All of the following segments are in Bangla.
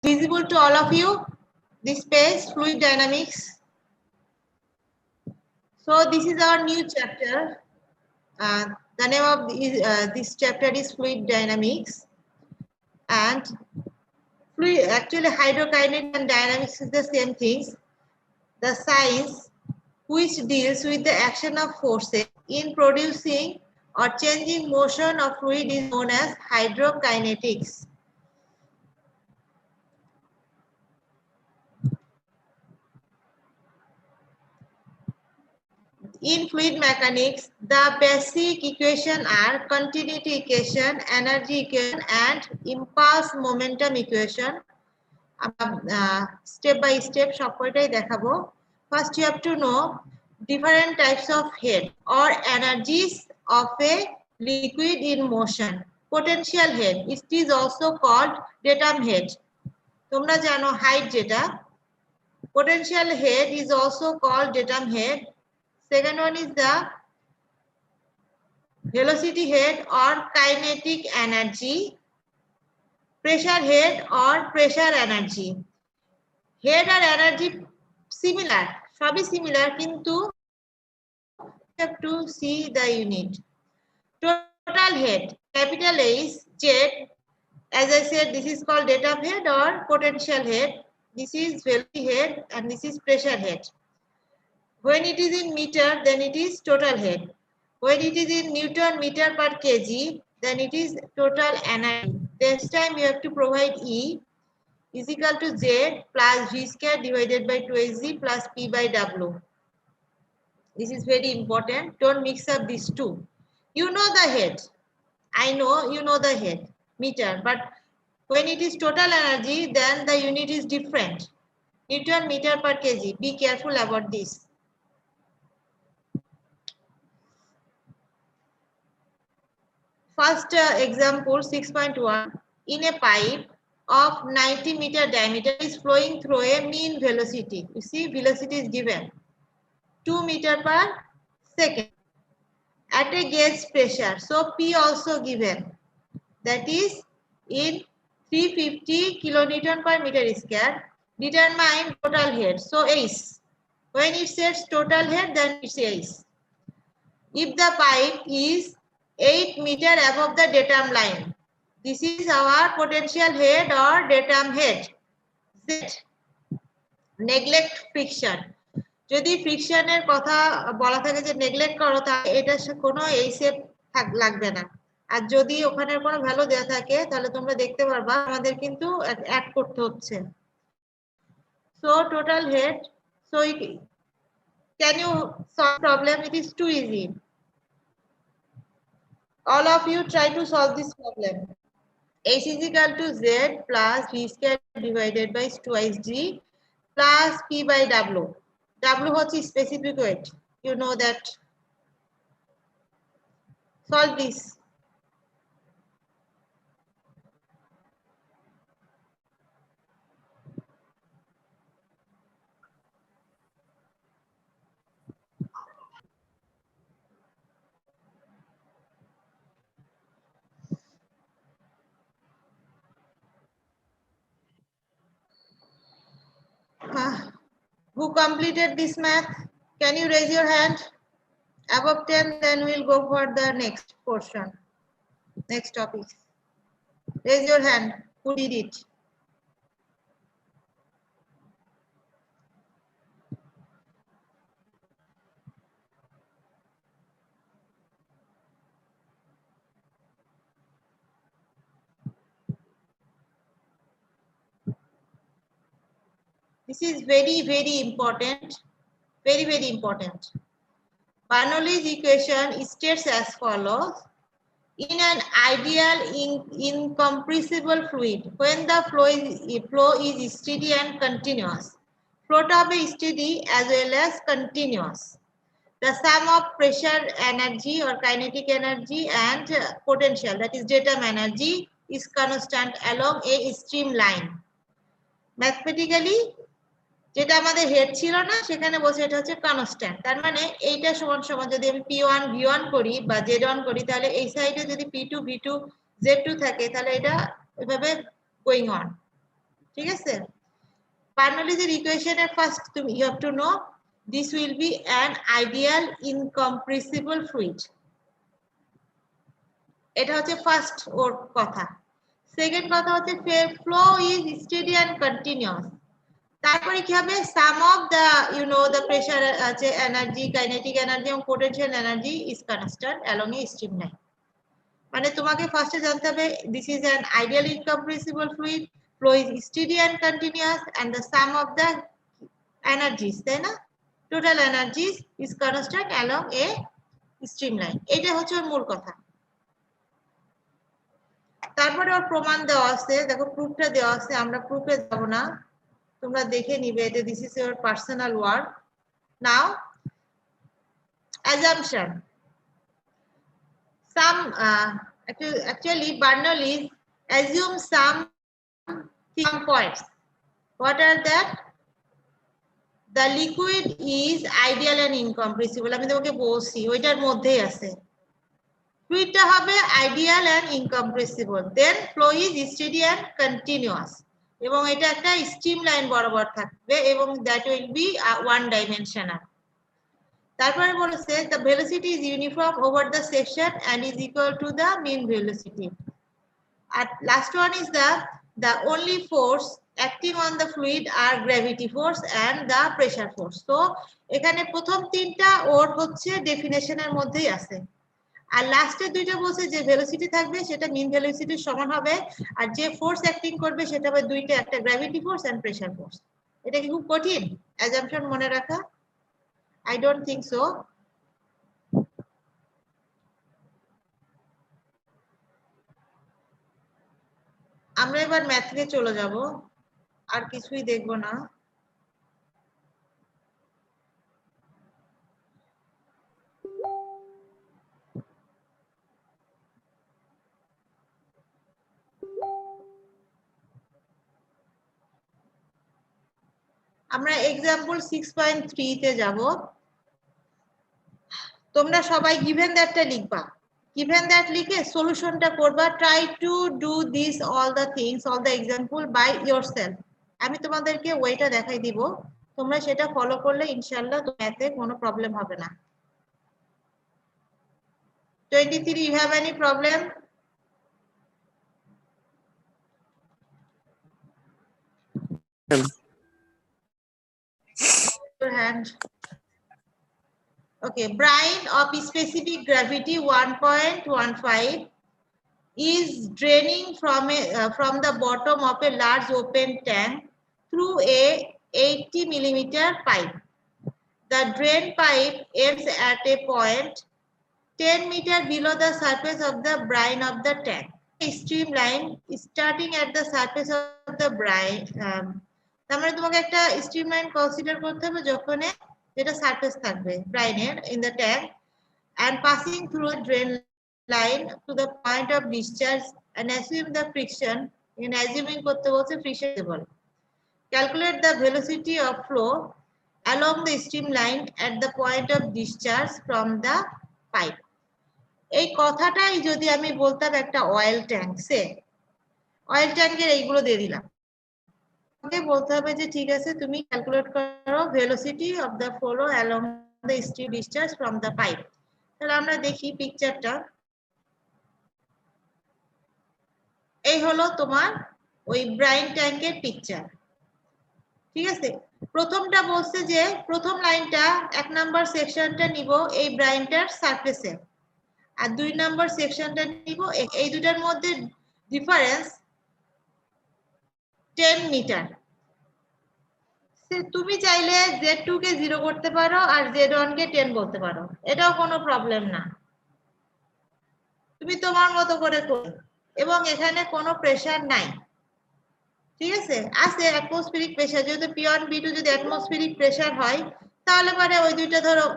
Visible to all of you, this page, fluid dynamics. So this is our new chapter. The name of this chapter is fluid dynamics, and fluid, actually hydrokinetics and dynamics is the same things. The science which deals with the action of forces in producing or changing motion of fluid is known as hydrokinetics. In fluid mechanics, the basic equation are continuity equation, energy equation, and impulse momentum equation. Step by step সবকটাই দেখাবো. First you have to know different types of head or energies of a liquid in motion. Potential head, it is also called datum head. তোমরা জানো height যেটা. Potential head is also called datum head. Second one is the velocity head or kinetic energy. Pressure head or pressure energy. Head or energy similar, সবই similar, কিন্তু you have to see the unit. Total head, capital H, Z, as I said, this is called datum head or potential head. This is velocity head and this is pressure head. When it is in meter, then it is total head. When it is in Newton meter per kg, then it is total energy. This time you have to provide E is equal to Z plus V square divided by 2Hg plus P by W. This is very important. Don't mix up these two. You know the head. I know you know the head, meter. But when it is total energy, then the unit is different. Newton meter per kg. Be careful about this. First example 6.1. In a pipe of 90 meter diameter is flowing through a mean velocity. You see, velocity is given 2 meter per second at a gauge pressure. So P also given, that is in 350 kilonewton per meter square. Determine total head. So H. When it says total head, then it's H. If the pipe is 8 meter above the datum line, this is our potential head or datum head. Z. Neglect friction. যদি ফ্রিকশনের কথা বলা থাকে যে নেগলেক্ট করো, তাহলে এটা কোনো এই সেট লাগবে না। আর যদি ওখানে কোনো ভ্যালু দেওয়া থাকে তাহলে তোমরা দেখতে পারবা আমাদের কিন্তু অ্যাড করতে হচ্ছে। So total head, so can you solve problem? It is too easy. All of you try to solve this problem. H is equal to Z plus V square divided by 2G plus P by W. W হচ্ছে specific weight. You know that. Solve this. Who completed this math? Can you raise your hand? Above 10, then we'll go for the next portion. Next topic. Raise your hand. Who did it? This is very, very important. Very, very important. Bernoulli's equation states as follows. In an ideal incompressible fluid, when the flow is steady and continuous, flow হবে steady as well as continuous. The sum of pressure energy or kinetic energy and potential, that is datum energy, is constant along a streamline. Mathematically, যেটা আমাদের হেড ছিল না সেখানে বসে এটা হচ্ছে কনস্ট্যান্ট। তার মানে এইটা সমান সমান যদি আমি P1 V1 করি বা Z1 করি, তাহলে এই সাইডে যদি P2 V2 Z2 থাকে, তাহলে এটা এভাবে গোয়িং অন। ঠিক আছে? বার্নৌলিজের ইকুয়েশনের first you have to know this will be an ideal incompressible fluid. এটা হচ্ছে ফার্স্ট ওর কথা। সেকেন্ড কথা হচ্ছে flow is steady and continuous. তারপরে কি হবে, সাম অফ দ্য দ্য প্রেসার আছে, এনার্জি, কাইনেটিক এনার্জি এবং potential energy is constant along A streamline. মানে তোমাকে ফার্স্টে জানতে হবে this is an ideal incompressible fluid, flow is steady and continuous and the some of the energies, তাই না, total energies is constant along A streamline. এটা হচ্ছে ওর মূল কথা। তারপরে ওর প্রমাণ দেওয়া আছে, দেখো প্রুফটা দেওয়া আছে, আমরা প্রুফে যাব না, তোমরা দেখে নিবে, এটা this is your personal work. Now assumption, some actually Bernoulli assumes some points. What are that? The liquid is ideal and incompressible. আমি তোমাকে বলছি ওইটার মধ্যেই আছে, ফ্লুইডটা হবে ideal and incompressible, then flow is steady and continuous, এবং এটা একটা স্ট্রিম লাইন বরাবর থাকবে এবং that will be one dimensional. তারপরে বলেছে the velocity is uniform over the section and is equal to the mean velocity. At last one is the only force acting on the fluid are gravity force and the pressure force. So এখানে প্রথম তিনটা ওর হচ্ছে ডেফিনেশনের মধ্যেই আছে, আর লাস্টে দুইটা বলছে যে ভেলোসিটি থাকবে সেটা মিন ভেলোসিটির সমান হবে, আর যে ফোর্স অ্যাক্টিং করবে সেটা হবে দুইটা, একটা gravity force and pressure force. এটা কি খুব কঠিন অ্যাজাম্পশন মনে রাখা? I don't think so. আমরা এবার ম্যাথে চলে যাব, আর কিছুই দেখব না। আমরা एग्जांपल 6.3 তে যাব। তোমরা সবাই given that-টা লিখবা, given that লিখে সলিউশনটা করবা, try to do this all the things, all the example by yourself. আমি তোমাদেরকে ওয়েটা দেখাই দিব, তোমরা সেটা ফলো করলে ইনশাআল্লাহ ম্যাথে কোনো প্রবলেম হবে না। 23, you have any problem? Your hand. Okay, brine of specific gravity 1.15 is draining from the bottom of a large open tank through a 80 millimeter pipe. The drain pipe ends at a point 10 meters below the surface of the brine of the tank. A streamline starting at the surface of the brine. তারপরে তোমাকে একটা streamline consider করতে হবে যখন যেটা সারফেস থাকবে ব্রাইনের in the tank and passing through a drain line to the point of discharge and assume the friction. In assuming করতে বলছে friction level. Calculate the velocity of flow along the streamline at the point of discharge from the pipe. এই কথাটাই যদি আমি বলতাম একটা অয়েল ট্যাঙ্ক, সে অয়েল ট্যাঙ্কের এইগুলো দিয়ে দিলাম, তোমাকে বলতে হবে যে ঠিক আছে তুমি ক্যালকুলেট করো velocity of the flow along the stream discharge from the pipe. তাহলে আমরা দেখি পিকচারটা, এই হলো তোমার ওই ব্রাইন ট্যাঙ্কের পিকচার। ঠিক আছে, প্রথমটা বলছে যে প্রথম লাইনটা 1 নাম্বার সেকশনটা নিব এই ব্রাইনটার সারফেসে, আর 2 নাম্বার সেকশনটা নিব, এই দুটার মধ্যে ডিফারেন্স 10 মিটার। তুমি চাইলে Z2 কে 0 করতে পারো আর Z1 কে 10 বলতে পারো, এটাও কোনো প্রবলেম না, তুমি তোমার মতো করে করো। এবং এখানে কোনো প্রেসার নাই, ঠিক আছে, আছে অ্যাটমসফিয়ারিক প্রেসার, যেহেতু P1 P2 যদি অ্যাটমসফিয়ারিক প্রেসার হয় তাহলে পরে ওই দুইটা ধরো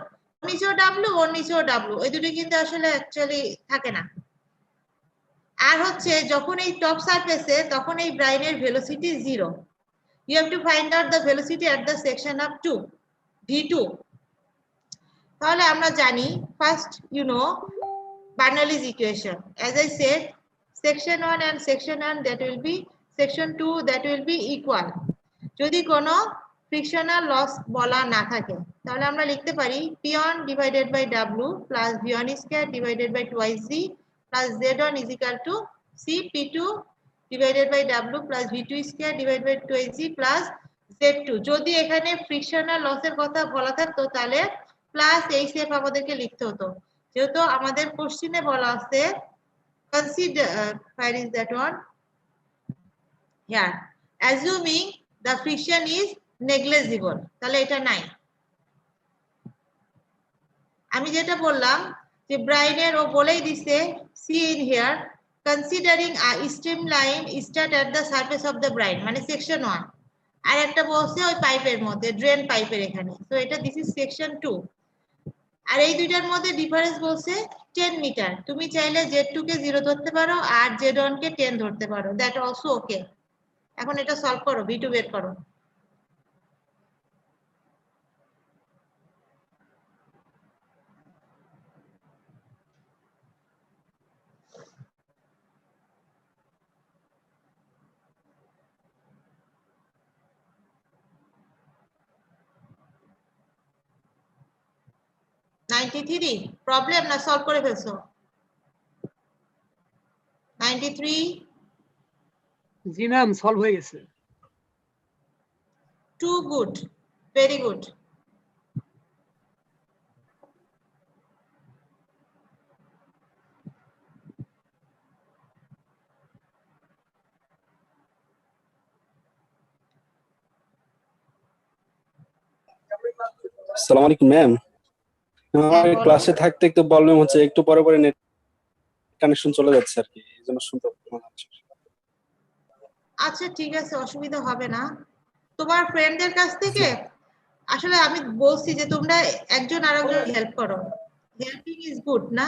নিচেও W ওর নিচেও W, ওই দুটো কিন্তু আসলে অ্যাকচুয়ালি থাকে না। আর হচ্ছে যখন এই টপ সারফেসে তখন এই ব্রাইনের velocity 0, you have to find out the velocity at the section of 2 v2। তাহলে আমরা জানি first Bernoulli's equation, as I said section 1 and section 1 that will be section 2 that will B equal. যদি কোনো ফ্রিকশনাল লস বলা না থাকে তাহলে আমরা লিখতে পারি P1 divided by W plus V1 square divided by 2Z plus Z1 is equal to CP2 divided by W plus V2 square divided by 2Z plus Z2। যদি এখানে ফ্রিকশনাল লসের কথা বলা থাকতো তাহলে প্লাস এই স্টেপ আমাদেরকে লিখতে হতো, যেহেতু আমাদের কোশ্চেনে বলা আছে consider where is that one here assuming the friction is negligible, তাহলে এটা নাই। আমি যেটা বললাম যে ব্রাইনের ও বলেই দিছে see in here considering a streamline start at the surface of the brine মানে সেকশন 1, আর একটা বলছে ওই পাইপের মধ্যে ড্রেন পাইপের এখানে, তো এটা দিস ইজ সেকশন 2। আর এই দুইটার মধ্যে ডিফারেন্স বলছে 10 মিটার। তুমি চাইলে Z2 কে 0 ধরতে পারো আর Z1 কে 10 ধরতে পারো, দ্যাট অলসো ওকে। এখন এটা সলভ করো, V2 বের করো। প্রবলেম না সলভ করে ফেলছো? 93 জি ম্যাম সলভ হয়ে গেছে। Too good, very good. আসসালামু আলাইকুম ম্যাম। আমার ক্লাসে থাকতে একটু প্রবলেম হচ্ছে, একটু পরে পরে নেট কানেকশন চলে যাচ্ছে আর কি, এইজন্য শুনতে পাচ্ছি। আচ্ছা ঠিক আছে, অসুবিধা হবে না। তোমার ফ্রেন্ডদের কাছ থেকে আসলে আমি বলছি যে তোমরা একজন আরেকজনকে হেল্প করো, হেল্পিং ইজ গুড না?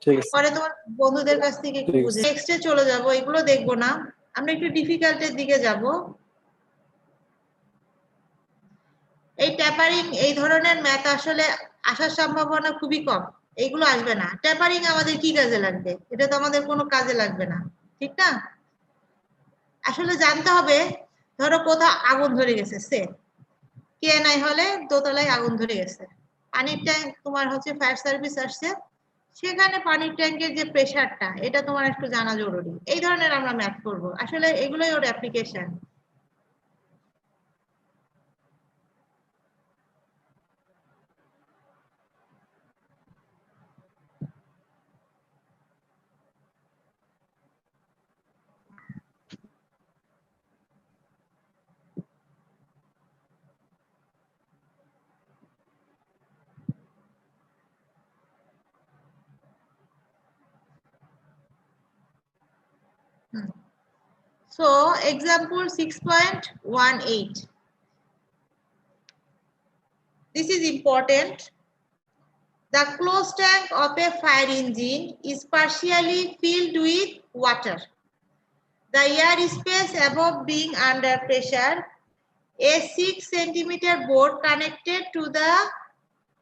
ঠিক আছে, পরে তোমার বন্ধুদের কাছ থেকে একটু বুঝে নেক্সটে চলে যাব, এগুলো দেখবো না, আমরা একটু ডিফিকাল্টের দিকে যাব। এই ট্যাপারিং এই ধরনের ম্যাথ আসলে আসার সম্ভাবনা খুবই কম, এইগুলো আসবে না। ট্যাপারিং আমাদের কি কাজে লাগবে? এটা তো আমাদের কোনো কাজে লাগবে না, ঠিক না? আসলে জানতে হবে ধরো কোথাও আগুন ধরে গেছে, সে কে নাই হলে দোতলায় আগুন ধরে গেছে, পানির ট্যাঙ্ক তোমার হচ্ছে ফায়ার সার্ভিস আসছে, সেখানে পানির ট্যাঙ্কের যে প্রেসারটা এটা তোমার একটু জানা জরুরি। এই ধরনের আমরা ম্যাথ করব, আসলে এগুলোই ওর application. So example 6.18, this is important. The closed tank of a fire engine is partially filled with water. The air space above being under pressure, a 6 cm board connected to the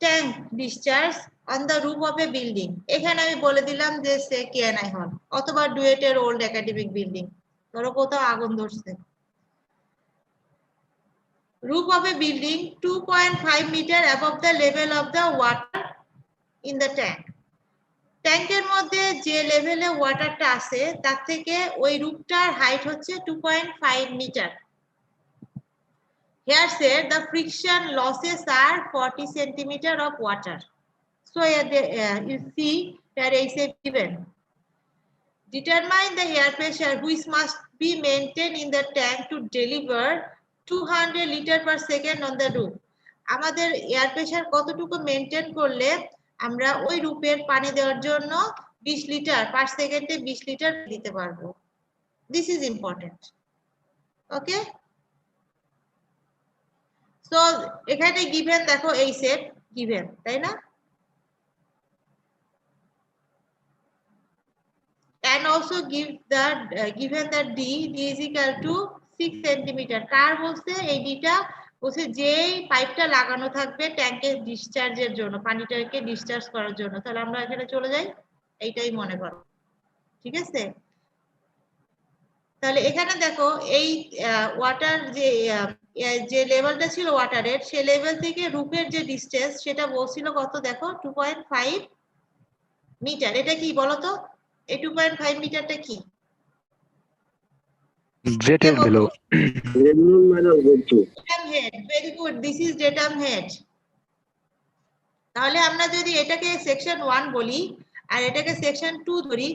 tank discharge on the roof of a building. এখানে আমি বলে দিলাম যে সে কেএনআই হল অথবা ডুয়েটের ওল্ড একাডেমিক বিল্ডিং, ধরো কোথাও আগুন ধরছে। Roof of a building 2.5 meter above the level of the water in the tank. ট্যাঙ্কের মধ্যে যে লেভেলে ওয়াটারটা আছে তার থেকে ওই রুফটার হাইট হচ্ছে 2.5 metre. Here said the friction losses are 40 centimeter of water. So you see here is a given. Determine the air pressure which must be maintained in the tank to deliver 200 liter per second on the roof. আমাদের এয়ার প্রেসার কতটুকু মেনটেন করলে আমরা ওই রূপের পানি দেওয়ার জন্য 20 লিটার পার সেকেন্ডে 20 লিটার দিতে পারবো। This is important. Okay, so এখানে গিভেন দেখো এই সেট গিভেন, তাই না? and also give that given that d is equal to 6 centimeter। কার বলছে এই ডিটা? বলছে যেই পাইপটা লাগানো থাকবে ট্যাঙ্কে ডিসচার্জের জন্য, পানিটাকে ডিসচার্জ করার জন্য। তাহলে আমরা এখানে চলে যাই, এইটাই মনে করো, ঠিক আছে? তাহলে এখানে দেখো এই ওয়াটার যে লেভেলটা ছিল ওয়াটারের সে লেভেল থেকে রুফের যে ডিসটেন্স সেটা বলছিল কত দেখো 2.5 মিটার। এটা কি বলতো, এই 2.5 মিটারটা কি? Datum below. Datum head, very good, this is datum head. তাহলে আমরা যদি এটাকে সেকশন 1 বলি আর এটাকে সেকশন 2 ধরি,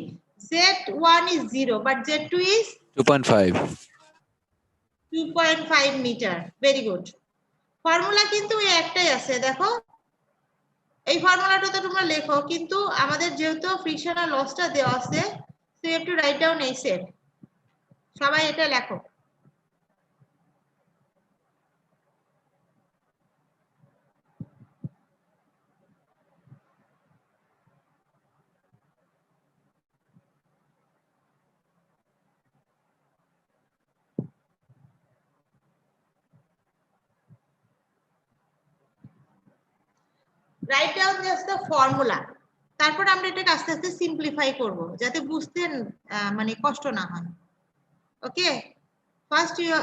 Z1 is 0 but Z2 is 2.5. 2.5 metre. Very good. Formula কিন্তু এই একটাই আছে, দেখো এই ফর্মুলাটা তো তোমরা লেখো, কিন্তু আমাদের যেহেতু ফ্রিকশনাল লসটা দেওয়া আছে, so you have to write down এই সেট। সবাই এটা লেখো। Write down just the formula. তারপর আমরা এটাকে আস্তে আস্তে সিম্পলিফাই করব যাতে বুঝতে মানে কষ্ট না হয়। Okay, first you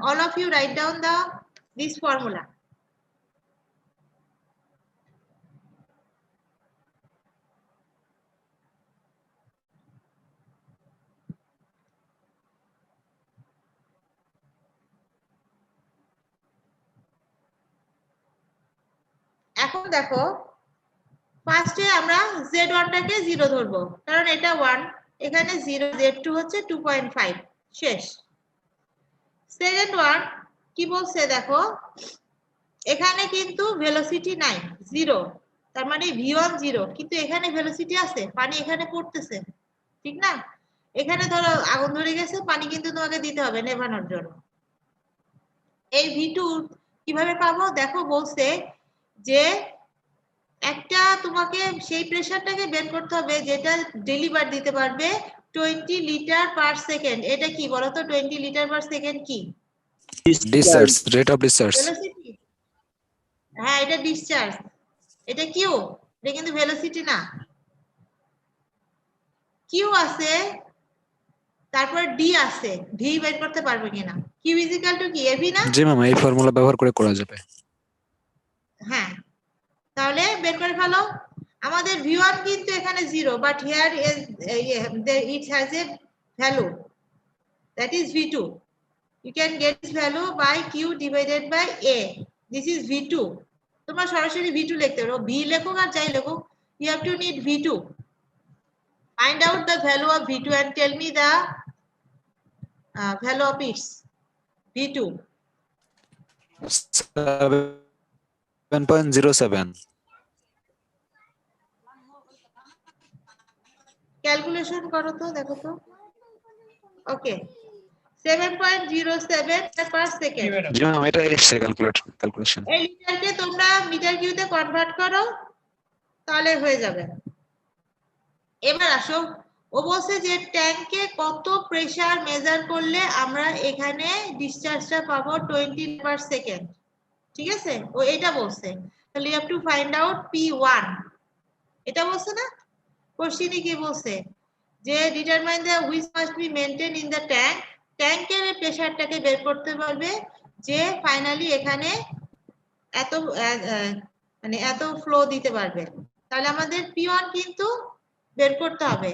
all of you write down the this formula. এখন দেখো ফার্স্টে আমরা Z1 টাকে 0 ধরবো, কারণ এটা 1, এখানে 0, Z2 হচ্ছে 2.5, শেষ। সেকেন্ড ওয়ান কি বলছে দেখো, এখানে কিন্তু ভেলোসিটি নাই, 0, তার মানে V1 0, কিন্তু এখানে ভেলোসিটি আছে, পানি এখানে পড়তেছে, ঠিক না? এখানে ধরো আগুন ধরে গেছে, পানি কিন্তু তোমাকে দিতে হবে নেভানোর জন্য। এই V2 কিভাবে পাবো দেখো, বলছে যে একটা তোমাকে সেই প্রেসারটাকে বের করতে হবে যেটা ডেলিভার দিতে পারবে 20 লিটার পার সেকেন্ড। এটা কি বলতো, 20 লিটার পার সেকেন্ড কি? Discharge. Rate of discharge. Velocity. হ্যাঁ, এটা ডিসচার্জ। এটা কিউ, এটা কিন্তু ভেলোসিটি না। কিউ আছে, তারপর ডি আছে, ভি বের করতে পারবে কিনা? কিউ ইজ ইকুয়াল টু কি, এভি না? জি ম্যাম, এই ফর্মুলা ব্যবহার করে করা যাবে। হ্যাঁ, তাহলে বের করে ফেলো। আমাদের V1 কিন্তু এখানে 0, but here is it has a value, that is V2. You can get this value by Q divided by A. This is V2. তোমরা সরাসরি V2 লিখতে পারো, V লেখো আর যাই লেখো, you have to need V2. Find out the value of V2 and tell me the value of its V2. 7.07. Calculation করো তো, দেখো তো। ওকে, 7.07 per second। জি ম্যাম, এটা এসছে ক্যালকুলেশন। এই লিটারকে তোমরা মিটার কিউতে কনভার্ট করো, তাহলে হয়ে যাবে। এবার আসো, ও বলছে যে ট্যাঙ্কে কত প্রেসার মেজার করলে আমরা এখানে ডিসচার্জটা পাবো 20 পার সেকেন্ড, ঠিক আছে? ও এটা বলছে, তাহলে you have to find out P1। এটা বলছে না কোশ্চেনে, কি বলছে যে determine the which must be maintained in the tank, ট্যাঙ্কের প্রেসারটাকে বের করতে পারবে যে ফাইনালি এখানে এত মানে এত ফ্লো দিতে পারবে। তাহলে আমাদের P1 কিন্তু বের করতে হবে,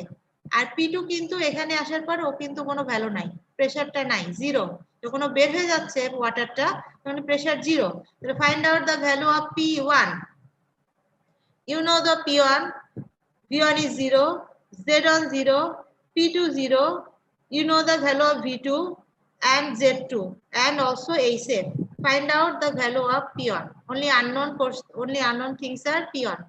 আর P2 কিন্তু এখানে আসার পর ও কিন্তু কোনো ভ্যালু নাই, প্রেসারটা নাই, 0। যখন ও বের হয়ে যাচ্ছে ওয়াটারটা, তখন প্রেসার 0। তাহলে find out the value of P1। You know the P1, V1 is 0, Z1 0, P2 0. You know the value of V2 and Z2, and also A same. Find out the value of P1. Only unknown things are P1.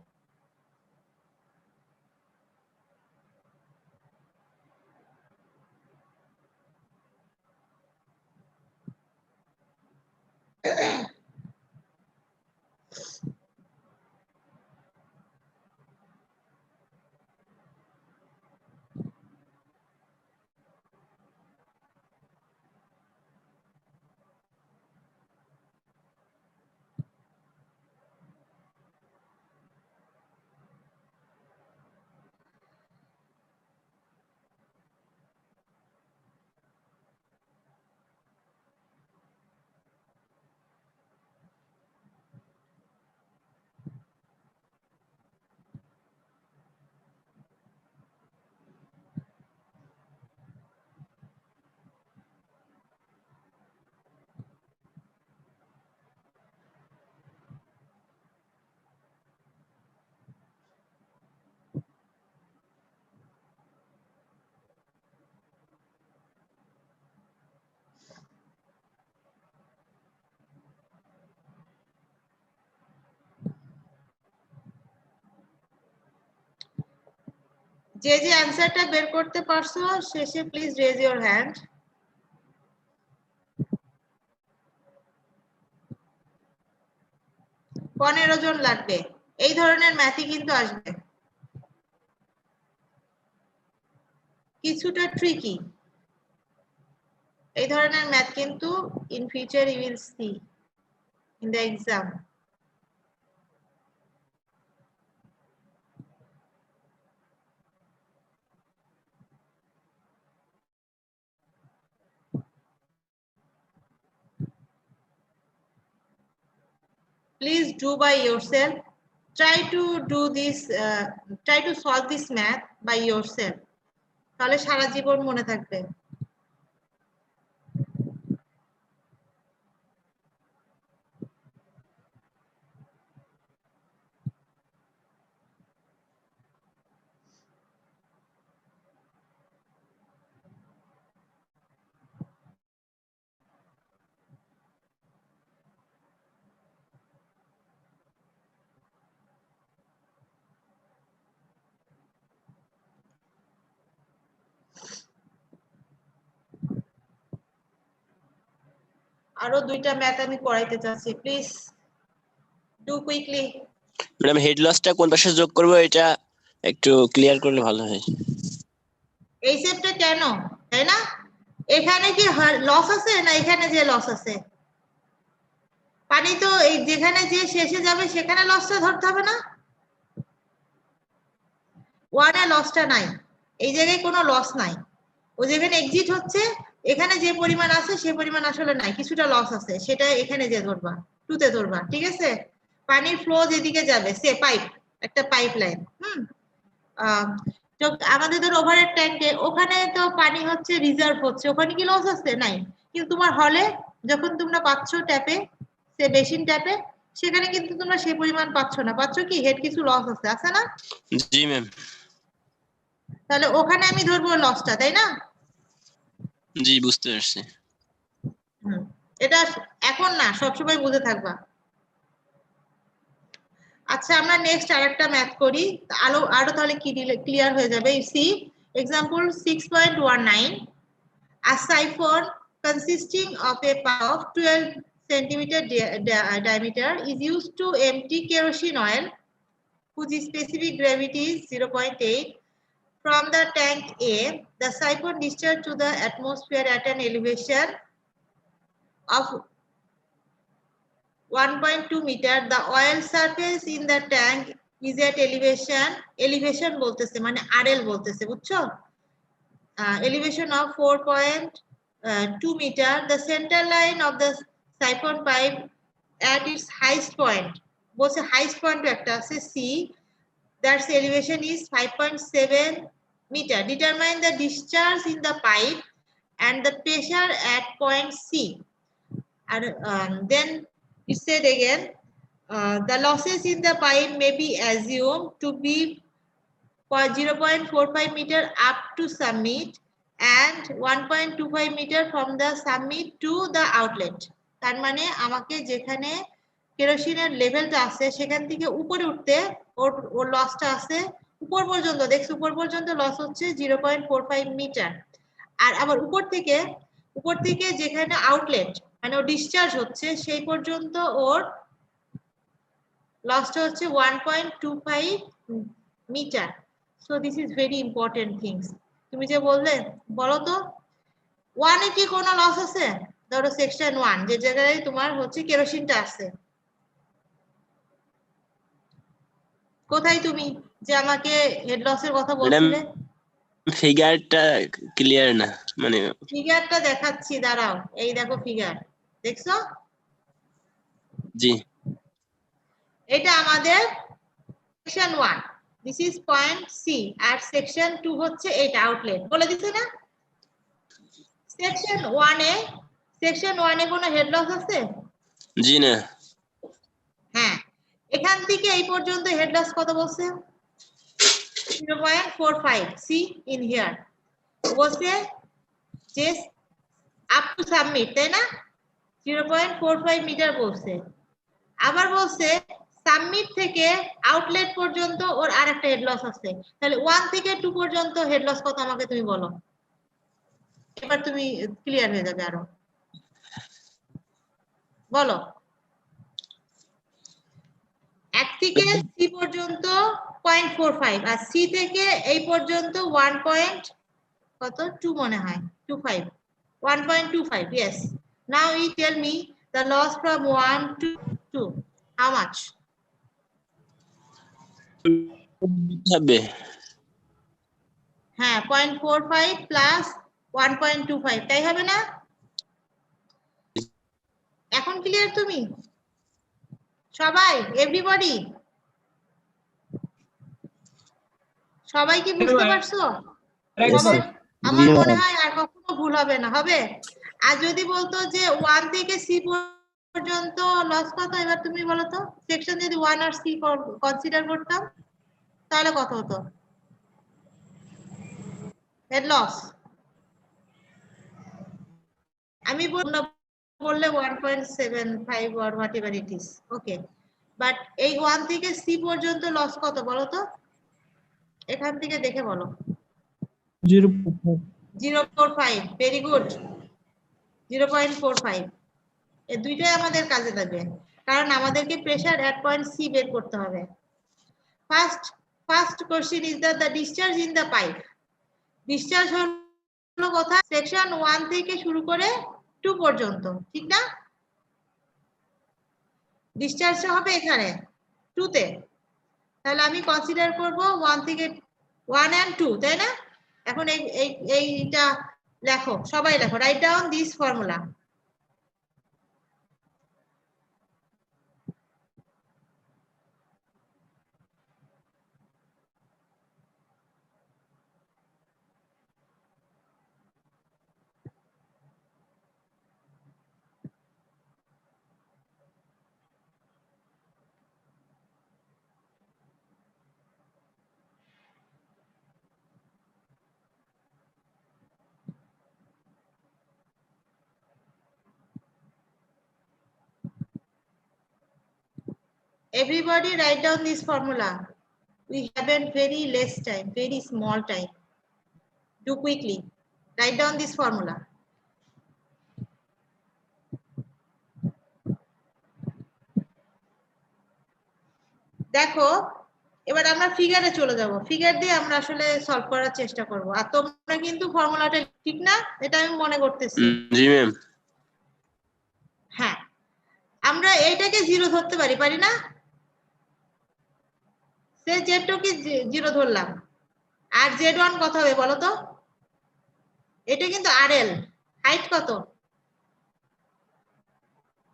যে অ্যানসারটা বের করতে পারছো শেষে প্লিজ রেজ ইওর হ্যান্ড। পনেরো জন লাগবে। এই ধরনের ম্যাথই কিন্তু আসবে, কিছুটা ট্রিকি। এই ধরনের ম্যাথ কিন্তু in future you will see in the exam. Please do by yourself. Try to do this, try to solve this math by yourself. তাহলে সারা জীবন মনে থাকবে। আরো দুইটা ম্যাথ আমি করাইতে চাচ্ছি, please do quickly. Madam head লসটা কোন পাশে যোগ করব এটা একটু ক্লিয়ার করলে ভালো হয়। এই সেটটা কেন, তাই না? এখানে কি লস আছে না এখানে যে লস আছে? পানি তো এই যেখানে যে শেষে যাবে সেখানে লসটা ধরতে হবে না? ওয়ানে লসটা নাই, এই জায়গায় কোনো লস নাই। ও যেখানে এক্সিট হচ্ছে এখানে যে পরিমাণ আছে সে পরিমাণ আসলে নাই, কিছুটা লস আছে, সেটা এখানে যে ধরবা, টুতে ধরবা, ঠিক আছে? পানির ফ্লো যেদিকে যাবে, সে পাইপ, একটা পাইপ লাইন, তো আমাদের ধর ওভারহেড ট্যাঙ্কে ওখানে তো পানি হচ্ছে রিজার্ভ হচ্ছে, ওখানে কি লস আছে? নাই। কিন্তু তোমার হলে যখন তোমরা পাচ্ছ ট্যাপে, সে বেসিন ট্যাপে, সেখানে কিন্তু তোমরা সেই পরিমাণ পাচ্ছ না, পাচ্ছ কি হেড কিছু লস আছে না? জি ম্যাম। তাহলে ওখানে আমি ধরবো লসটা, তাই না? জি বুঝতে পারছি। এটা এখন না, সবসময় বুঝে থাকবা। আচ্ছা আমরা নেক্সট আরেকটা ম্যাথ করি, আরো তাহলে কি ক্লিয়ার হয়ে যাবে। See example 6.19, a siphon consisting of a pipe of 12 centimeter diameter is used to empty kerosene oil whose specific gravity is 0.8 from the tank A. The siphon discharged to the atmosphere at an elevation of 1.2 meter. The oil surface in the tank is at elevation বলতেছে মানে RL বলতেছে, বুঝছো? Elevation of 4.2 meter. The center line of the siphon pipe at its highest point, বলছে highest point একটা আছে C, that's elevation is 5.7 meter. Determine the discharge in the pipe and the pressure at point C. And then it said again, the losses in the pipe may be assumed to be 0.45 meter up to summit and 1.25 meter from the summit to the outlet. তার মানে আমাকে যেখানে কেরোসিনের লেভেলটা আছে সেখান থেকে উপরে উঠতে ওর লসটা আছে উপর পর্যন্ত, দেখছো উপর পর্যন্ত লস হচ্ছে 0.45 মিটার। আর আবার উপর থেকে যেখানে আউটলেট মানে ও ডিসচার্জ হচ্ছে সেই পর্যন্ত ওর লসটা হচ্ছে 1.25 metre. So this is very important things. তুমি যে বললে বলো তো ওয়ানে কি কোনো লস আছে? ধরো সেকশন 1 যে জায়গায় তোমার হচ্ছে কেরোসিনটা আছে, কোথায় তুমি যে আমাকে হেড লসের কথা বলছিলে? ফিগারটা ক্লিয়ার না, মানে ফিগারটা দেখাচ্ছি, দাঁড়াও, এই দেখো ফিগার, দেখছো? জি এটা আমাদের section 1, this is point C, আর সেকশন 2 হচ্ছে এটা আউটলেট, বলে দিছে না? সেকশন 1 এ কোনো হেড লস আছে? জি না। হ্যাঁ, এখান থেকে এই পর্যন্ত হেড লস কত বলছে? 0.45 সি ইন হিয়ার বলছে যে আপ টু সাবমিট, তাই না? 0.45 মিটার বলছে। আবার বলছে সাবমিট থেকে আউটলেট পর্যন্ত ওর আরেকটা হেড লস আছে, তাহলে 1 থেকে 2 পর্যন্ত হেড লস কত আমাকে তুমি বলো, এবার তুমি ক্লিয়ার হয়ে যাবে আরো, বলো। 1 থেকে সি পর্যন্ত 0.45 আর সি থেকে এই পর্যন্ত 1 পয়েন্ট কত 2 মনে হয় 25 1.25 yes. Now you tell me the loss from 1 to 2 how much? হবে হ্যাঁ 0.45 প্লাস 1.25 তাই হবে না? এখন ক্লিয়ার তুমি সবাই, এভরিবডি সবাই কি বুঝতে পারছো? সবাই, আমার মনে হয় আর কখনো ভুল হবে না, হবে? আর যদি বলতো যে 1 থেকে সি পর্যন্ত লস কত, এবার তুমি বলো তো, সেকশন যদি 1 আর সি কনসিডার করতাম তাহলে কত হতো হেড লস? আমি বললে 1.75 or whatever it is, okay, but এই 1 থেকে সি পর্যন্ত লস কত বলো তো, এখান থেকে দেখে বলো। 0.45 ভেরি গুড, 0.45 এই দুইটাই আমাদের কাজে লাগবে, কারণ আমাদেরকে প্রেসার এট পয়েন্ট সি বের করতে হবে। First question is the discharge in the pipe. Discharge হলো কথা সেকশন 1 থেকে শুরু করে 2 পর্যন্ত, ঠিক না? ডিসচার্জটা হবে এখানে 2 তে, তাহলে আমি কনসিডার করব 1 থেকে 1 and 2, তাই না? এখন এইটা লেখো, সবাই লেখো, write down this formula. Everybody write down this formula. We have a very less time, very small time. Do quickly. Write down this formula. দেখো এবার আমরা ফিগারে চলে যাব, ফিগার দিয়ে আমরা আসলে সলভ করার চেষ্টা করব। আর তোমরা কিন্তু ফর্মুলাটা ঠিক না, এটা আমি মনে করতেছি। জি ম্যাম। হ্যাঁ, আমরা এইটাকে 0 ধরতে পারি না? সে Z2 কি 0 ধরলাম, আর Z1 কত হবে বলো তো? এটা কিন্তু RL, হাইট কত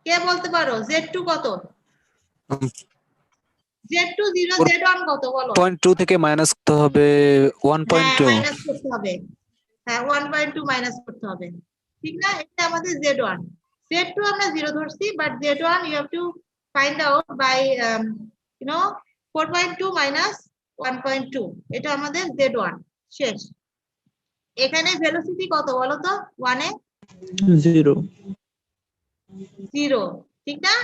কে বলতে পারো? Z2 কত? Z2 0, Z1 কত বলো? 0.2 থেকে মাইনাস করতে হবে 1.2। মাইনাস করতে হবে, হ্যাঁ 1.2 মাইনাস করতে হবে, ঠিক না? এটা আমাদের Z1। Z2 আমরা 0 ধরছি, but Z1 you have to find out by you know 4.2 minus 1.2, এটা আমাদের Z1 শেষ। এখানে ভেলোসিটি কত বলো তো? 1 এ 0, ঠিক না?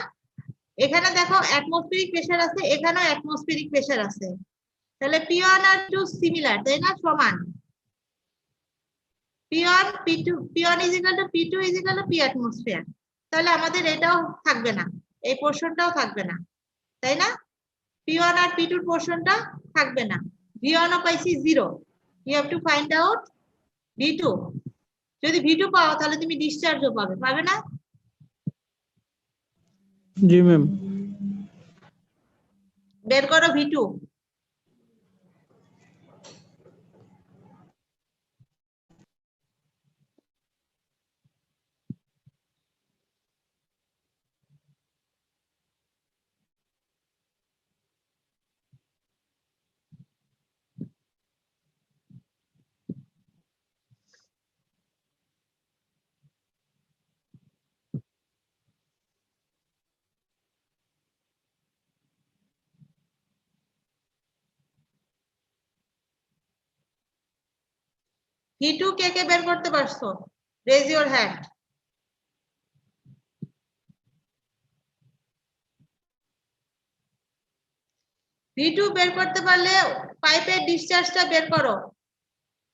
এখানে দেখো অ্যাটমসফিয়ারিক প্রেসার আছে, এখানেও অ্যাটমসফিয়ারিক প্রেসার আছে, তাহলে P1 আর P2 সিমিলার, তাই না? সমান। P1 P2 P1 is equal to P2 is equal to P atmosphere, তাহলে আমাদের এটাও থাকবে না, এই পোরশনটাও থাকবে না, তাই না? P1 আর P2 এর পোরশনটা থাকবে না। V1 ও পাইছি 0, you have to find out V2। যদি V2 পাও তাহলে তুমি ডিসচার্জও পাবে না? জি ম্যাম। বের করো V2। V2 কে কে বের করতে পারছো? Raise your hand. V2 বের করতে পারলে পাইপের ডিসচার্জটা বের করো।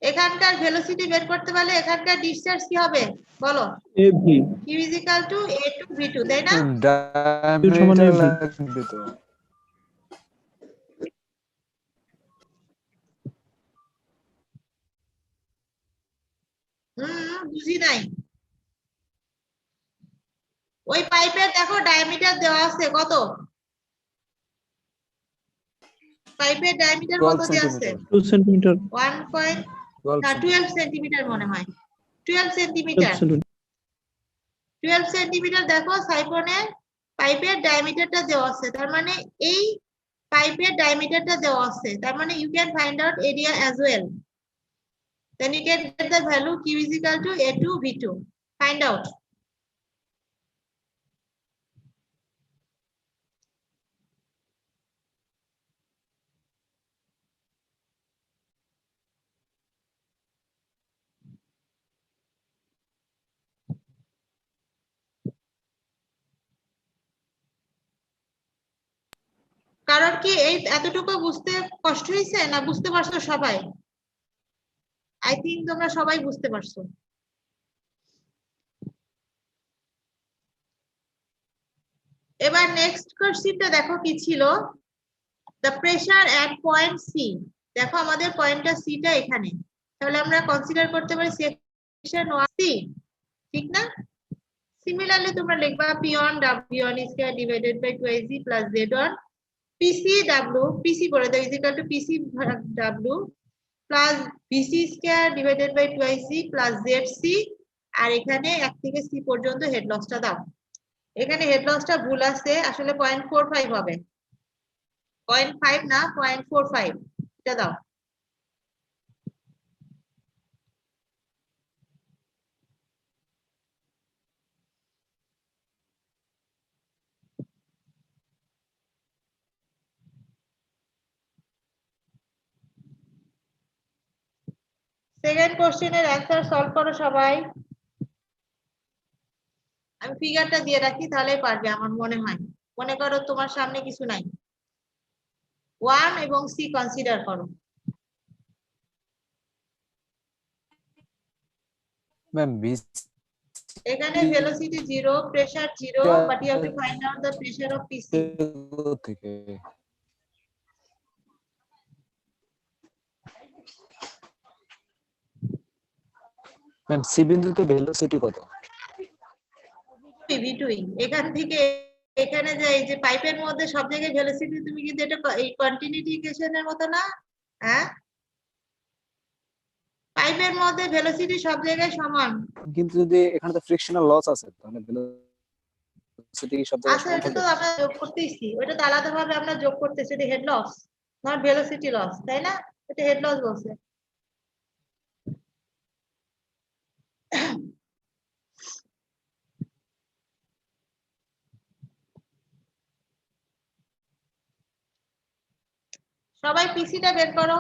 এখানকার ভেলোসিটি বের করতে পারলে এখানকার ডিসচার্জ কি হবে বলো? AV Q is equal to A2 V2, তাই না? ডায়ামিটার লাগবে তো। বুঝি নাই। ওই পাইপের দেখো ডায়ামিটার দেওয়া আছে কত? পাইপের ডায়ামিটার কত 12 দেওয়া আছে? সেন্টিমিটার 2 সেন্টিমিটার 12 সেন্টিমিটার মনে হয়। 12 সেন্টিমিটার। 12 সেন্টিমিটার দেখো সাইফনের পাইপের ডায়ামিটারটা দেওয়া আছে, তার মানে এই পাইপের ডায়ামিটারটা দেওয়া আছে, তার মানে you can find out area as well. Then you can get the value Q is equal to A2 V2. Find out. কারণ কি এই এতটুকু বুঝতে কষ্ট হয়েছে না বুঝতে পারছো সবাই? আই থিংক তোমরা সবাই বুঝতে পারছো। এবার নেক্সট কোশ্চেনটা দেখো কি ছিল, the pressure at point C. দেখো আমাদের পয়েন্টটা সিটা এখানে, তাহলে আমরা কনসিডার করতে পারি সেকশন 1C, ঠিক না? সিমিলারলি তোমরা লিখবা P1 W1 square divided by 2AC plus Z1 PC W, PC করে দাও, ইজ ইকুয়াল টু PC ভাগ W plus BC square divided by 2AC plus ZC, আর এখানে 1 থেকে C পর্যন্ত হেড লসটা দাও। এখানে হেড লসটা ভুল আছে, আসলে 0.45 হবে, 0.5 না 0.45, এটা দাও। সেকেন্ড কোশ্চেনের অ্যান্সার সলভ করো সবাই। আমি ফিগারটা দিয়ে রাখি তাহলেই পারবে আমার মনে হয়। মনে করো তোমার সামনে কিছু নাই, 1 এবং C কনসিডার করো। ম্যাম এখানে velocity 0, pressure 0, but you have to find out the pressure of PC। থেকে ম্যাম সি বিন্দুতে ভেলোসিটি কত? V2 এখান থেকে এখানে যে এই যে পাইপের মধ্যে সব জায়গায় ভেলোসিটি, তুমি কিন্তু এটা এই কন্টিনিউটি ইকুয়েশনের মতো না, হ্যাঁ? পাইপের মধ্যে ভেলোসিটি সব জায়গায় সমান। কিন্তু যদি এখানে তো ফ্রিকশনাল লস আছে তাহলে ভেলোসিটি কি সব জায়গায় আচ্ছা, সমান এটা তো থাকবে? আমরা যোগ করতেইছি, ওটা তো আলাদাভাবে আমরা যোগ করতেছি, এটা head loss not velocity loss, তাই না? এটা হেড লস বলছে। সবাই পিসিটা বের করো।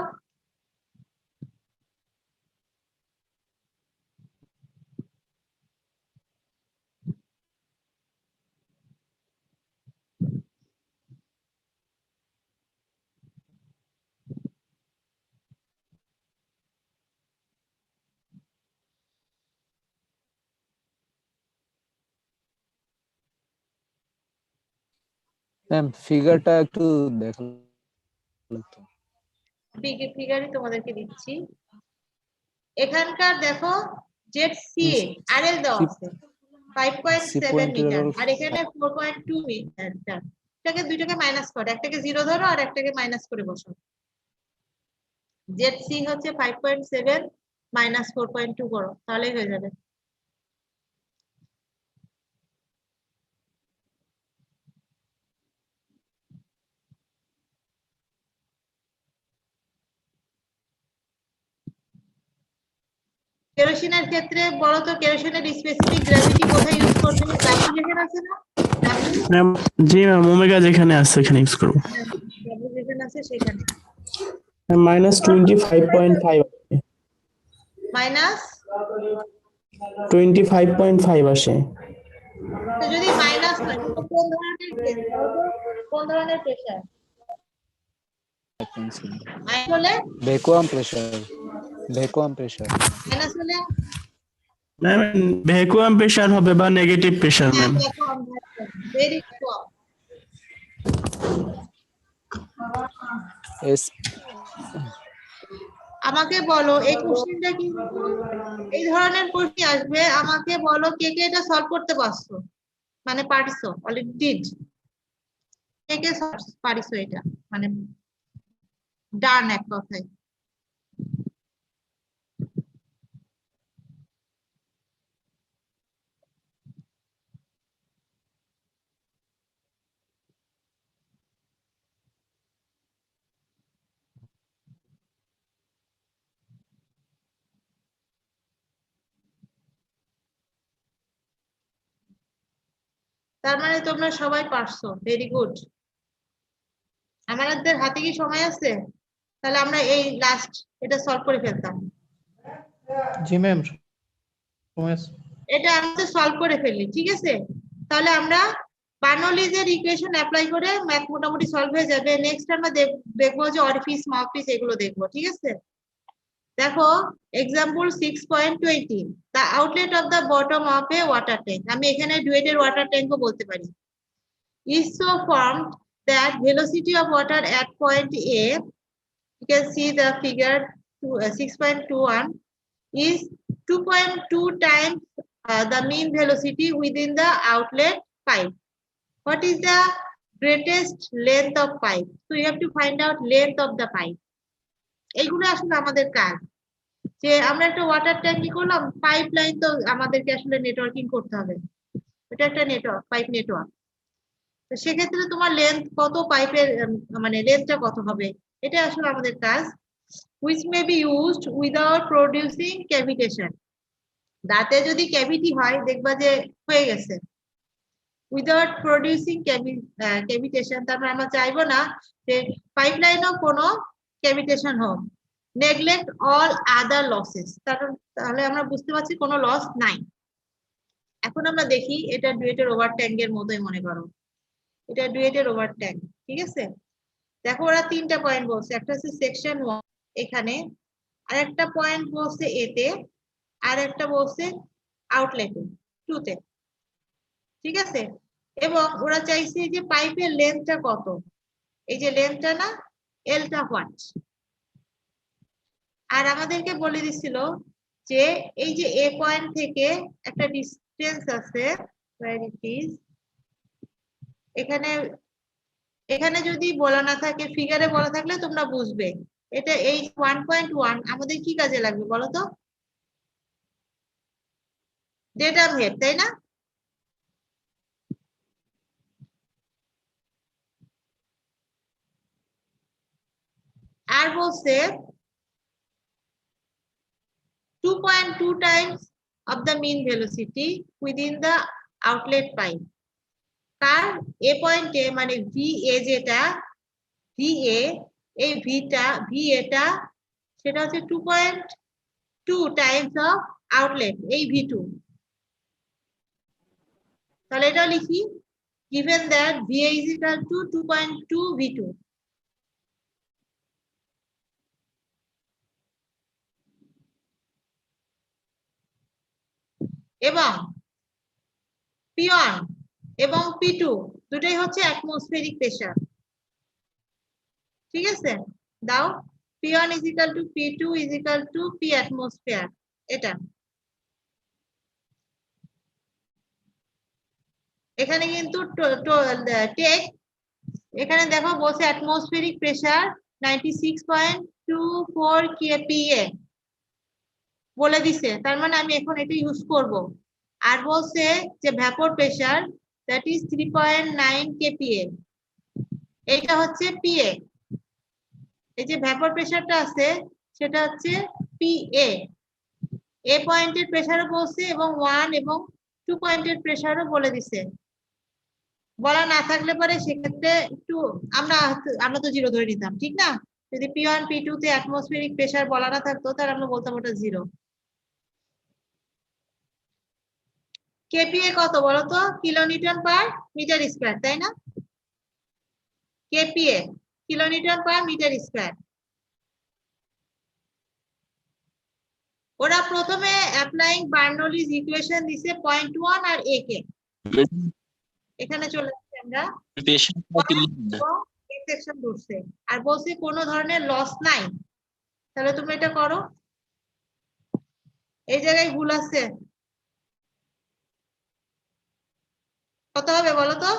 ম্যাম ফিগারটা একটু দেখালো তো। ফিগারই তোমাদেরকে দিচ্ছি। এখানকার দেখো ZCA RL দেওয়া আছে 5.7 মিটার, আর এখানে 4.2 মিটার। এটাকে দুইটাকে মাইনাস করো, একটাকে 0 ধরো আর একটাকে মাইনাস করে বসো। ZC হচ্ছে 5.7 মাইনাস 4.2 করো, তাহলেই হয়ে যাবে। কেরোসিনের ক্ষেত্রে বলো তো, কেরোসিনের স্পেসিফিক গ্র্যাভিটি কোথায় ইউজ করবে? ডাব্লিউ যেখানে আছে না, ম্যাম জি ম্যাম ওমেগা যেখানে আছে সেখানে ইউজ করব। ডাব্লিউ যেখানে আছে সেখানে -25.5 মাইনাস। -25.5 আসে। তো যদি মাইনাস হয় তো কোন ধরনের কেস, কোন ধরনের প্রেসার? মাইনাস হলে ভ্যাকুয়াম প্রেসার মাইনাস হলে ম্যাম ভ্যাকুয়াম প্রেসার হবে বা নেগেটিভ প্রেসার ম্যাম। ভেরি কম। এস আমাকে বলো এই কোশ্চেনটা কি, এই ধরনের কোশ্চেন আসবে, আমাকে বলো কে কে এটা সলভ করতে পারছো, মানে পারছো, অলরেডি ডিড, কে কে পারিছো এটা, মানে ডান এক কথায়। তার মানে তোমরা সবাই পারছো, ভেরি গুড। আমাদের হাতে কি সময় আছে? তাহলে আমরা এই লাস্ট এটা সলভ করে ফেলতাম। জি ম্যাম, এটা আমরা সলভ করে ফেললি, ঠিক আছে। তাহলে আমরা বার্নৌলিজের ইকুয়েশন অ্যাপ্লাই করে ম্যাথ মোটামুটি সলভ হয়ে যাবে। নেক্সট আমরা দেখবো যে অরিফিস মাউথপিস এগুলো দেখবো, ঠিক আছে। দেখো example 6.20, the outlet of the bottom of a water tank, আমি এখানে ডুয়েটের ওয়াটার ট্যাঙ্কও বলতে পারি, is so formed that velocity of water at point A, you can see the figure 6.21, is 2.2 times the mean velocity within the outlet pipe. What is the greatest length of pipe? So you have to find out length of the pipe. এইগুলো আসলে আমাদের কাজ, যে আমরা একটা ওয়াটার ট্যাঙ্ক কি করলাম, পাইপ লাইন তো আমাদেরকে আসলে নেটওয়ার্কিং করতে হবে, এটা একটা নেটওয়ার্ক, পাইপ নেটওয়ার্ক। তো সেক্ষেত্রে তোমার লেন্থ কত, পাইপের মানে লেন্থটা কত হবে, এটা আসলে আমাদের কাজ। which may be used without producing cavitation, দাঁতে যদি ক্যাভিটি হয় দেখবা যে হয়ে গেছে, উইদাউট প্রডিউসিং ক্যাভিটেশন, তারপরে আমরা চাইবো না যে পাইপলাইনেও কোনো ক্যাভিটেশন হোক। নেগলেক্ট অল আদার লসেস, তাহলে আমরা বুঝতে পারছি কোনো লস নাই। এখন আমরা দেখি এটা ডুয়েটের ওভার ট্যাঙ্কের মতোই মনে করো, এটা ডুয়েটের ওভার ট্যাঙ্ক, ঠিক আছে। দেখো ওরা তিনটা পয়েন্ট বলছে, একটা হচ্ছে সেকশন 1 এখানে, আর একটা পয়েন্ট বলছে এতে, আর একটা বলছে আউটলেটে 2 তে, ঠিক আছে। এবং ওরা চাইছে যে পাইপের লেন্থটা কত, এই যে লেন্থটা না, এলটা হোয়াট। আর আমাদেরকে বলে দিছিল যে এই যে এ পয়েন্ট থেকে একটা ডিসটেন্স আছে, এখানে এখানে যদি বলা না থাকে, ফিগারে বলা থাকলে তোমরা বুঝবে। এটা এই 1.1 আমাদের কি কাজে লাগবে বলো তো? ডেটাম হেড, তাই না? আর বলছে 2.2 times of the mean velocity within the outlet pipe. তার এ পয়েন্টে মানে VA যেটা, VA এই VA সেটা হচ্ছে 2.2 টাইমস অফ আউটলেট এই V2। তাহলে এটা লিখি, given that VA is equal to 2.2 V2, এবং P1 এবং P2 দুটোই হচ্ছে অ্যাটমসফেরিক প্রেসার, ঠিক আছে। দাও P1 is equal to P2 is equal to P atmosphere, এটা এখানে কিন্তু টেক, এখানে দেখো বলছে অ্যাটমসফেরিক প্রেসার 96.24 kPa বলে দিছে, তার মানে আমি এখন এটা ইউজ করব। আর বলছে যে vapour pressure that is 3.9 kPa, এইটা হচ্ছে PA। এই যে ভ্যাপর প্রেসারটা আছে সেটা হচ্ছে PA। এ পয়েন্টের প্রেসারও বলছে এবং 1 এবং 2 পয়েন্টের প্রেসারও বলে দিছে। বলা না থাকলে পরে সেক্ষেত্রে একটু আমরা তো জিরো ধরে নিতাম, ঠিক না? যদি P1 P2 তে অ্যাটমসফেরিক প্রেসার বলা না থাকতো তাহলে আমরা বলতাম ওটা জিরো। KPA কত বলতো? কিলোনিউটন পার মিটার স্কয়ার, তাই না? KPA kilonewton per metre square. ওরা প্রথমে অ্যাপ্লাইং বার্নৌলিজ ইকুয়েশন দিছে 0.1 আর a কে, এখানে চলে আসছে আমরা সেকশন ধরছে আর বলছে কোনো ধরনের লস নাই। তাহলে তুমি এটা করো, এই জায়গায় ভুল আছে, কত হবে বলো তো?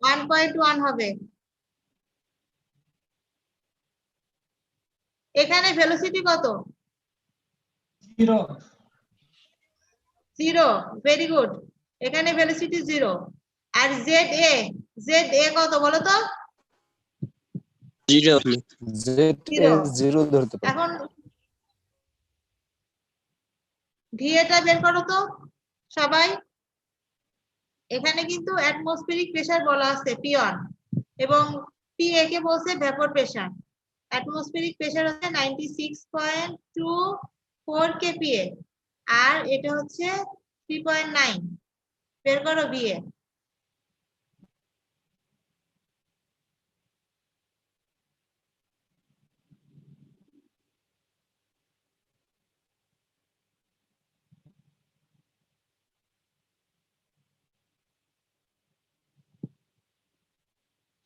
1.1 হবে। এখানে ভেলোসিটি কত? 0। ভেরি গুড, এখানে ভেলোসিটি 0। আর জেড এ কত বলো তো? 0। জিরো ধরতে পারি। এখন ভি এটা বের করো তো সবাই। এখানে কিন্তু অ্যাটমসফেরিক প্রেসার বলা আছে P1 এবং PA কে বলছে ভেপর প্রেসার। অ্যাটমসফেরিক প্রেসার হচ্ছে 96.24 kPa আর এটা হচ্ছে 3.9। বের করো VA।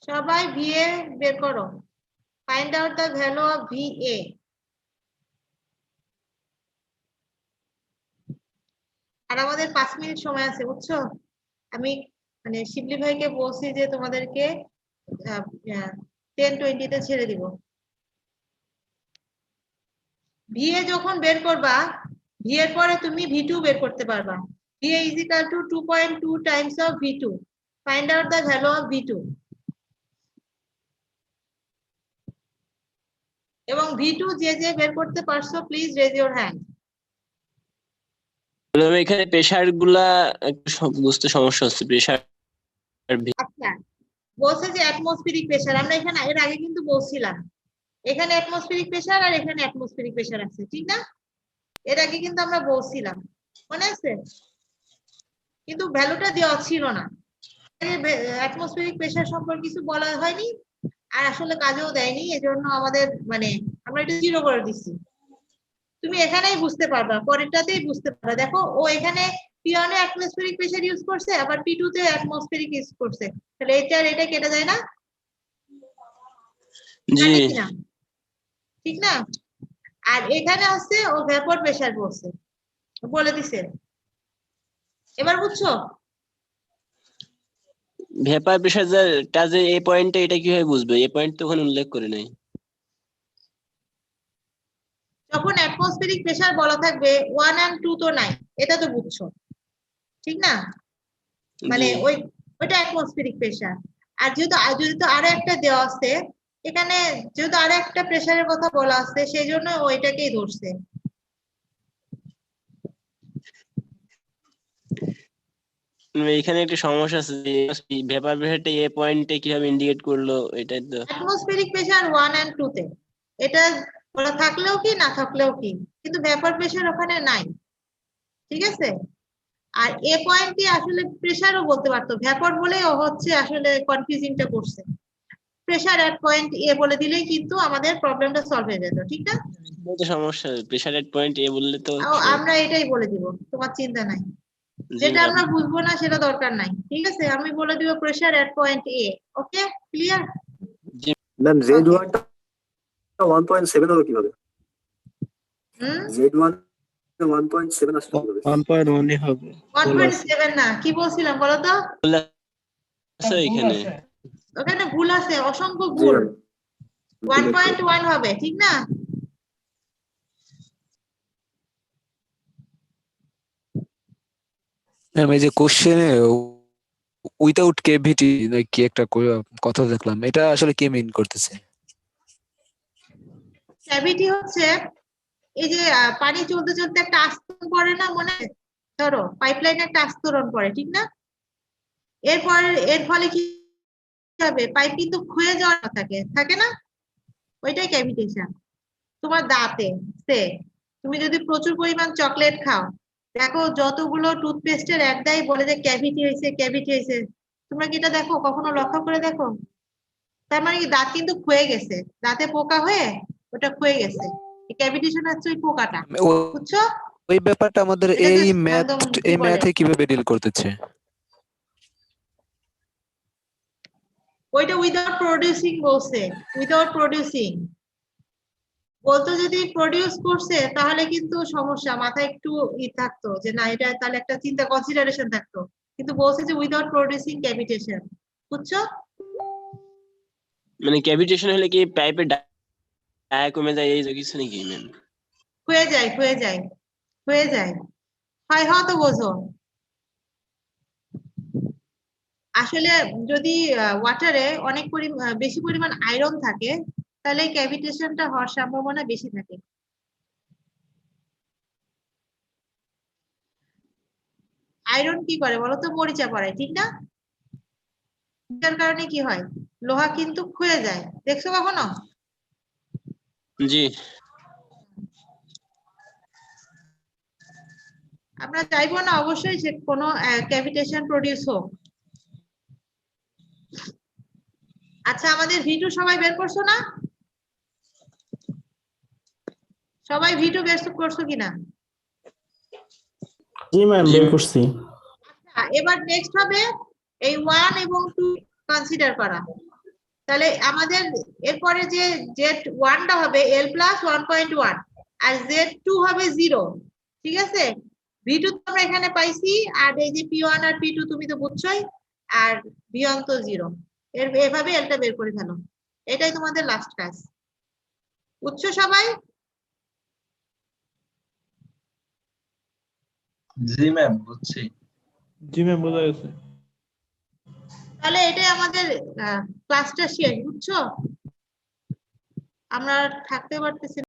সবাই VA বের করো। Find out the value of VA। আর আমাদের 5 মিনিট সময় আছে, বুঝছো? আমি মানে শিবলি ভাইকে বলছি যে তোমাদেরকে 10:20 তে ছেড়ে দিব। VA যখন বের করবা, ভি এর পরে তুমি V2 বের করতে পারবা। VA is equal to 2.2 times of V2. Find out the value of V2. এবং V2 যে বের করতে পারছো প্লিজ রেজ ইওর হ্যান্ড। এখানে প্রেসার গুলা একটু বুঝতে সমস্যা হচ্ছে। প্রেসার আচ্ছা, বলছে যে অ্যাটমসফেরিক প্রেসার, আমরা এখানে এর আগে কিন্তু বলছিলাম এখানে অ্যাটমসফেরিক প্রেসার আর এখানে অ্যাটমসফেরিক প্রেসার আছে, ঠিক না? এর আগে কিন্তু আমরা বলছিলাম, মনে আছে? কিন্তু ভ্যালুটা দেওয়া ছিল না। অ্যাটমসফেরিক প্রেসার সম্পর্কে কিছু বলা হয়নি আর আসলে কাজেও দেয়নি, এজন্য আমাদের মানে আমরা এটা 0 করে দিচ্ছি। তুমি এখানেই বুঝতে পারবা, পরেরটাতেই বুঝতে পারবা। দেখো ও এখানে P1 এ অ্যাটমসফেরিক প্রেসার ইউজ করছে, আবার P2 তে অ্যাটমসফেরিক ইউজ করছে, তাহলে এটা আর এটা কেটে যায় না? জি না ঠিক না? আর এখানে হচ্ছে ও ভেপর প্রেসার বলছে, বলে দিছে। এবার বুঝছো? ভেপার প্রেসারটা যে এই পয়েন্টে, এটা কিভাবে বুঝবে? এই পয়েন্ট তো ওখানে উল্লেখ করে নাই। যখন অ্যাটমসফেরিক প্রেসার বলা থাকবে 1 and 2 তো নাই, এটা তো বুঝছো, ঠিক না? মানে ওইটা অ্যাটমসফেরিক প্রেসার। আর যেহেতু আরো একটা দেওয়া আছে এখানে, যেহেতু আরো একটা প্রেসারের কথা বলা আছে সেই জন্য ওইটাকেই ধরছে। এখানে একটা সমস্যা আছে, ভেপার প্রেসারটা এই পয়েন্টে কিভাবে ইন্ডিকেট করলো, এটাই তো। অ্যাটমসফেরিক প্রেসার 1 and 2 তে, এটা বলা থাকলেও কি না থাকলেও কি, কিন্তু ভেপার প্রেসার ওখানে নাই, ঠিক আছে? আর এ পয়েন্টটি আসলে প্রেসারও বলতে পারতো, ভেপর বলেই ও হচ্ছে আসলে কনফিউজিংটা করছে। প্রেসার এট পয়েন্ট এ বলে দিলেই কিন্তু আমাদের প্রবলেমটা সলভ হয়ে যেত, ঠিক না? তো সমস্যা, প্রেসার এট পয়েন্ট এ বললে তো আমরা এটাই বলে দিব, তোমার চিন্তা নাই। যেটা আমরা বুঝবো না সেটা দরকার নাই, ঠিক আছে? আমি বলে দিব pressure at point A. Okay, clear? Ma'am Z1 টা 1.7 হলো কিভাবে? Z1 1.7 আসলে কিভাবে? 1.1 হবে। 1.7 না, কি বলছিলাম বলো তো? এখানে ওখানে ভুল আছে, অসংখ্য ভুল। 1.1 হবে, ঠিক না? ম্যাম এই যে কোশ্চেনে উইদাউট কেভিটি কি একটা কথা দেখলাম, এটা আসলে কি মিন করতেছে? ক্যাভিটি হচ্ছে এই যে পানি চলতে চলতে একটা আস্তরণ পড়ে না, মনে ধরো পাইপলাইনে একটা আস্তরণ পড়ে, ঠিক না? এর ফলে কি হবে? পাইপ কিন্তু ক্ষয়ে যাওয়ার থাকে না? ওইটাই ক্যাভিটেশন। তোমার দাঁতে তুমি যদি প্রচুর পরিমাণ চকলেট খাও, দেখো যতগুলো টুথপেস্টের এক দেয় বলে যে ক্যাভিটি হয়েছে ক্যাভিটি হয়েছে, তোমরা কি এটা দেখো, কখনো লক্ষ্য করে দেখো? তার মানে কি দাঁত কিন্তু ক্ষয়ে গেছে, দাঁতে পোকা হয়ে ওটা ক্ষয়ে গেছে। ক্যাভিটেশন হচ্ছে ওই পোকাটা, ও- বুঝছো? ওই ব্যাপারটা আমাদের এটা এই just ম্যাথ একদম কি এই বলে, ম্যাথে কিভাবে ডিল করতেছে? ওইটা উইদাউট প্রডিউসিং বলছে, উইদাউট প্রডিউসিং বলতো যদি প্রডিউস করছে তাহলে কিন্তু সমস্যা, মাথায় একটু থাকতো যে না এটা তাহলে একটা চিন্তা কনসিডারেশন থাকতো, কিন্তু বলছে যে উইদাউট প্রডিউসিং ক্যাভিটেশন, বুঝছো? মানে ক্যাভিটেশন হলে কি পাইপের ডায়া কমে যায় এই যে কিছু নাকি ম্যাম? হয়ে যায় হয়ে যায় হয়ে যায়, হয় হওয়া তো বোঝো। আসলে যদি ওয়াটারে অনেক বেশি পরিমাণ আয়রন থাকে তাহলে ক্যাভিটেশনটা হওয়ার সম্ভাবনা বেশি থাকে। আয়রন কি করে বলো তো? মরিচা পড়ে, ঠিক না? যার কারণে কি হয়, লোহা কিন্তু ক্ষয়ে যায়, দেখছো কখনো? জি। আমরা চাইবো না অবশ্যই যে কোনো ক্যাভিটেশন প্রডিউস হোক। আচ্ছা, আমাদের ভিটু সবাই বের করছো না? সবাই ভিটু বের করছো কিনা? জি ম্যাম, বের করছি। এবার নেক্সট হবে এই 1 এবং 2 কনসিডার করা। তাহলে আমাদের এরপরে যে Z1 টা হবে L প্লাস 1.1 আর Z2 হবে 0, ঠিক আছে? V2 তো আমরা এখানে পাইছি, আর এই যে P1 আর P2 তুমি তো বুঝছোই, আর V1 তো 0। এভাবে এলটা বের করে ফেলো, এটাই তোমাদের লাস্ট কাজ, বুঝছো সবাই? জি ম্যাম, বুঝছি। জি ম্যাম, বোঝা গেছে। তাহলে এটাই আমাদের ক্লাসটা শেষ, বুঝছো? আমরা আর থাকতে পারতেছি না।